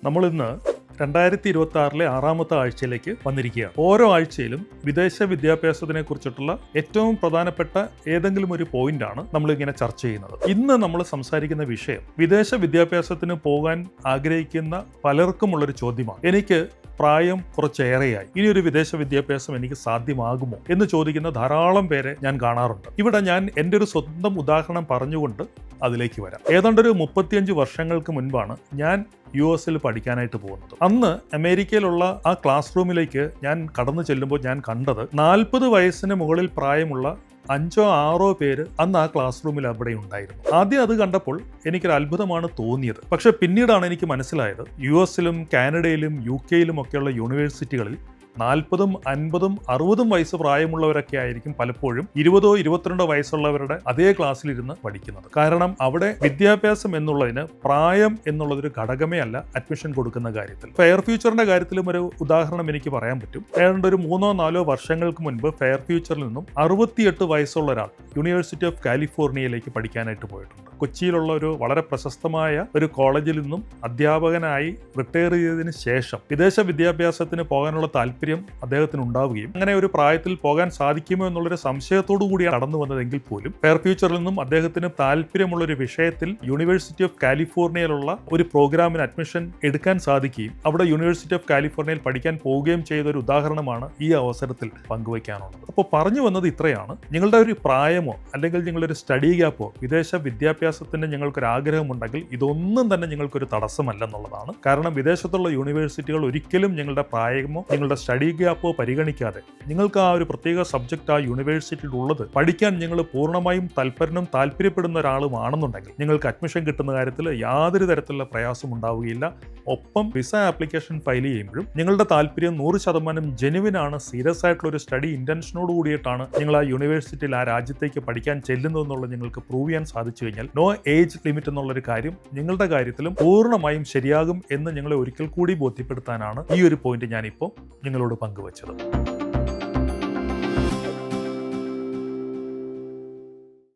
നമ്മൾ ഇന്ന് 2026 ആറാമത്തെ ആഴ്ചയിലേക്ക് വന്നിരിക്കുകയാണ്. ഓരോ ആഴ്ചയിലും വിദേശ വിദ്യാഭ്യാസത്തിനെ കുറിച്ചിട്ടുള്ള ഏറ്റവും പ്രധാനപ്പെട്ട ഏതെങ്കിലും ഒരു പോയിന്റാണ് നമ്മൾ ഇങ്ങനെ ചർച്ച ചെയ്യുന്നത്. ഇന്ന് നമ്മൾ സംസാരിക്കുന്ന വിഷയം വിദേശ വിദ്യാഭ്യാസത്തിന് പോകാൻ ആഗ്രഹിക്കുന്ന പലർക്കുമുള്ളൊരു ചോദ്യമാണ്. എനിക്ക് പ്രായം കുറച്ചേറെയായി, ഇനിയൊരു വിദേശ വിദ്യാഭ്യാസം എനിക്ക് സാധ്യമാകുമോ എന്ന് ചോദിക്കുന്ന ധാരാളം പേരെ ഞാൻ കാണാറുണ്ട്. ഇവിടെ ഞാൻ എൻ്റെ ഒരു സ്വന്തം ഉദാഹരണം പറഞ്ഞുകൊണ്ട് അതിലേക്ക് വരാം. ഏതാണ്ടൊരു 35 വർഷങ്ങൾക്ക് മുൻപാണ് ഞാൻ US പഠിക്കാനായിട്ട് പോകുന്നത്. അന്ന് അമേരിക്കയിലുള്ള ആ ക്ലാസ് റൂമിലേക്ക് ഞാൻ കടന്നു ചെല്ലുമ്പോൾ ഞാൻ കണ്ടത് 40 വയസ്സിന് മുകളിൽ പ്രായമുള്ള 5-6 പേര് അന്ന് ആ ക്ലാസ് റൂമിൽ അവിടെ ഉണ്ടായിരുന്നു. ആദ്യം അത് കണ്ടപ്പോൾ എനിക്കൊരു അത്ഭുതമാണ് തോന്നിയത്. പക്ഷെ പിന്നീടാണ് എനിക്ക് മനസ്സിലായത് US കാനഡയിലും UK ഒക്കെയുള്ള യൂണിവേഴ്സിറ്റികളിൽ 40, 50, 60 വയസ്സ് പ്രായമുള്ളവരൊക്കെ ആയിരിക്കും പലപ്പോഴും 20-22 വയസ്സുള്ളവരുടെ അതേ ക്ലാസ്സിലിരുന്ന് പഠിക്കുന്നത്. കാരണം അവിടെ വിദ്യാഭ്യാസം എന്നുള്ളതിന് പ്രായം എന്നുള്ളതൊരു ഘടകമേ അല്ല അഡ്മിഷൻ കൊടുക്കുന്ന കാര്യത്തിൽ. ഫെയർ ഫ്യൂച്ചറിന്റെ കാര്യത്തിലും ഒരു ഉദാഹരണം എനിക്ക് പറയാൻ പറ്റും. ഏതാണ്ട് ഒരു 3-4 വർഷങ്ങൾക്ക് മുൻപ് ഫെയർ ഫ്യൂച്ചറിൽ നിന്നും 68 വയസ്സുള്ള ഒരാൾ യൂണിവേഴ്സിറ്റി ഓഫ് കാലിഫോർണിയയിലേക്ക് പഠിക്കാനായിട്ട് പോയിട്ടുണ്ട്. കൊച്ചിയിലുള്ള ഒരു വളരെ പ്രശസ്തമായ ഒരു കോളേജിൽ നിന്നും അധ്യാപകനായി റിട്ടയർ ചെയ്തതിന് ശേഷം വിദേശ വിദ്യാഭ്യാസത്തിന് പോകാനുള്ള താല്പര്യം അദ്ദേഹത്തിന് ഉണ്ടാവുകയും അങ്ങനെ ഒരു പ്രായത്തിൽ പോകാൻ സാധിക്കുമോ എന്നുള്ളൊരു സംശയത്തോടു കൂടിയാണ് കടന്നു വന്നതെങ്കിൽ പോലും ഫെയർ ഫ്യൂച്ചറിൽ നിന്നും അദ്ദേഹത്തിന് താല്പര്യമുള്ള ഒരു വിഷയത്തിൽ യൂണിവേഴ്സിറ്റി ഓഫ് കാലിഫോർണിയയിലുള്ള ഒരു പ്രോഗ്രാമിന് അഡ്മിഷൻ എടുക്കാൻ സാധിക്കുകയും അവിടെ യൂണിവേഴ്സിറ്റി ഓഫ് കാലിഫോർണിയയിൽ പഠിക്കാൻ പോവുകയും ചെയ്ത ഒരു ഉദാഹരണമാണ് ഈ അവസരത്തിൽ പങ്കുവയ്ക്കാനുള്ളത്. അപ്പോൾ പറഞ്ഞു വന്നത് ഇത്രയാണ്: നിങ്ങളുടെ ഒരു പ്രായമോ അല്ലെങ്കിൽ നിങ്ങളുടെ ഒരു സ്റ്റഡി ഗ്യാപ്പോ വിദേശ വിദ്യാഭ്യാസത്തിന് നിങ്ങൾക്കൊരു ആഗ്രഹമുണ്ടെങ്കിൽ ഇതൊന്നും തന്നെ നിങ്ങൾക്കൊരു തടസ്സമല്ലെന്നുള്ളതാണ്. കാരണം വിദേശത്തുള്ള യൂണിവേഴ്സിറ്റികൾ ഒരിക്കലും നിങ്ങളുടെ പ്രായമോ നിങ്ങളുടെ സ്റ്റഡി ഗ്യാപ്പോ പരിഗണിക്കാതെ നിങ്ങൾക്ക് ആ ഒരു പ്രത്യേക സബ്ജക്റ്റ് ആ യൂണിവേഴ്സിറ്റിയിൽ ഉള്ളത് പഠിക്കാൻ നിങ്ങൾ പൂർണ്ണമായും തൽപരനും താല്പര്യപ്പെടുന്ന ഒരാളുമാണെന്നുണ്ടെങ്കിൽ നിങ്ങൾക്ക് അഡ്മിഷൻ കിട്ടുന്ന കാര്യത്തിൽ യാതൊരു തരത്തിലുള്ള പ്രയാസം ഉണ്ടാവുകയില്ല. ഒപ്പം വിസ ആപ്ലിക്കേഷൻ ഫയൽ ചെയ്യുമ്പോഴും നിങ്ങളുടെ താല്പര്യം 100% ജെനുവിനാണ്, സീരിയസ് ആയിട്ടുള്ള ഒരു സ്റ്റഡി ഇന്റൻഷനോട് കൂടിയിട്ടാണ് നിങ്ങൾ ആ യൂണിവേഴ്സിറ്റിയിൽ ആ രാജ്യത്തേക്ക് പഠിക്കാൻ ചെല്ലുന്നതെന്നുള്ളത് നിങ്ങൾക്ക് പ്രൂവ് ചെയ്യാൻ സാധിച്ചു കഴിഞ്ഞാൽ നോ ഏജ് ലിമിറ്റ് എന്നുള്ളൊരു കാര്യം നിങ്ങളുടെ കാര്യത്തിലും പൂർണ്ണമായും ശരിയാകും എന്ന് നിങ്ങളെ ഒരിക്കൽ കൂടി ബോധ്യപ്പെടുത്താനാണ് ഈ ഒരു പോയിന്റ് ഞാനിപ്പോൾ നിങ്ങളോട് പങ്കുവച്ചത്.